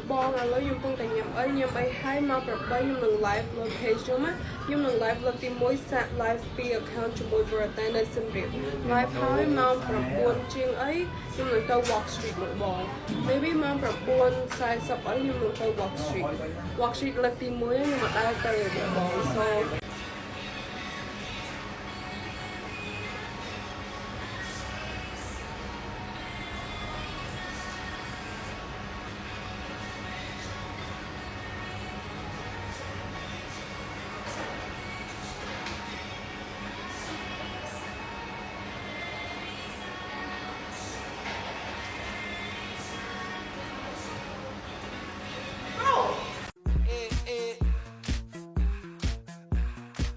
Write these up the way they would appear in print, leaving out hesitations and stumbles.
bong là lấy dùng con tại nhầm ấy hai mà bật bay dùng đừng live location á dùng đừng live lên tìm mối sạc live pi account cho mối vừa tay nơi xin việc live hai mà bật buồn chiên ấy dùng đừng tàu walk street một bong maybe mà bật buồn sai sập ấy dùng đừng tàu walk street lên tìm mối nhưng mà đai tay một bong so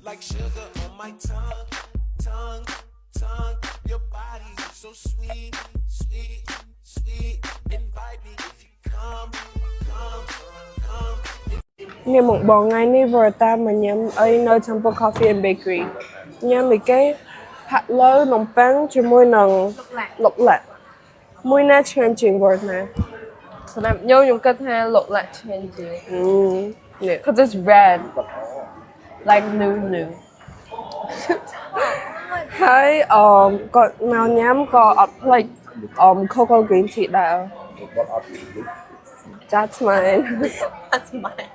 like sugar on my tongue. Your body so sweet. Invite me if you come. nghe một bọn ngày ní vừa ta mà nhắm ở nơi Temple Coffee and Bakery nhắm thì cái hạt lơ nồng bánh cho môi nồng lục lạc môi na chen chuyện vừa nè so I'm yung katha look like changing. yeah. Cause it's red. Like new. Thấy có màu nhám có like cocoa green tea đã that's mine That's mine.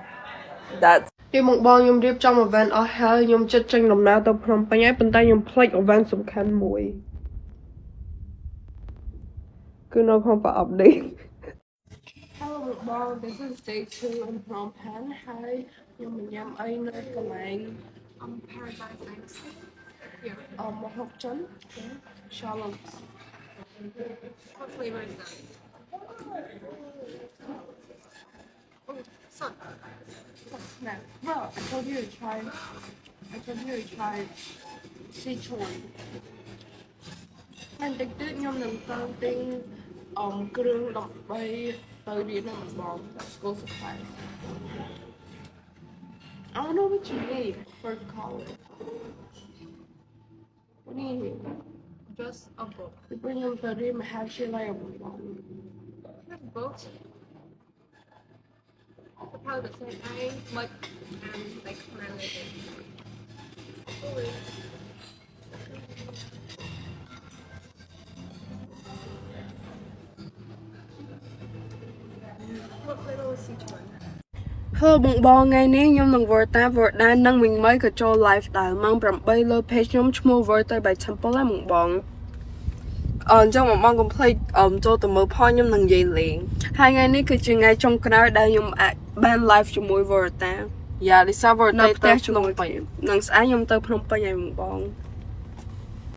that's ពីមកបងខ្ញុំរៀបចំ event អស់ហើយខ្ញុំចិត្តចេញដំណើរទៅភ្នំពេញហើយប៉ុន្តែខ្ញុំភ្លេច event សំខាន់មួយគឺនៅក្នុងប្រអប់នេះ Hello មកបង this is day 2 in Phnom Penh ហើយខ្ញុំញ៉ាំអីនៅកន្លែង Paradise Dynasty here មកហុកចិន Shalom What flavor is that? Oh, son. No, bro, I told you to try Sichuan. Mình tích tích nhóm nằm tao tinh Krương đọc bay tới điện nằm bóng school supplies. I don't know what you need for college. What do you need? Just a book. We bring them to the mà have she like a bong. Books? Probably the same. I like my living. What flavor was Sichuan? Hello បងថ្ងៃនេះខ្ញុំនឹង Verda និងមីងមីក៏ចូល live ដែរម៉ោង8លើ page ខ្ញុំឈ្មោះ Verda by Temple ហ្នឹងបងអញ្ចឹងបងកុំភ្លេចចូលទៅមើលផងខ្ញុំនឹងនិយាយលេងហើយថ្ងៃនេះគឺជាថ្ងៃចុងក្រោយដែលខ្ញុំអាចបាន live ជាមួយ Verda យ៉ា Lisa Verda ទៅភ្នំពេញនឹងស្អែកខ្ញុំទៅភ្នំពេញហើយបង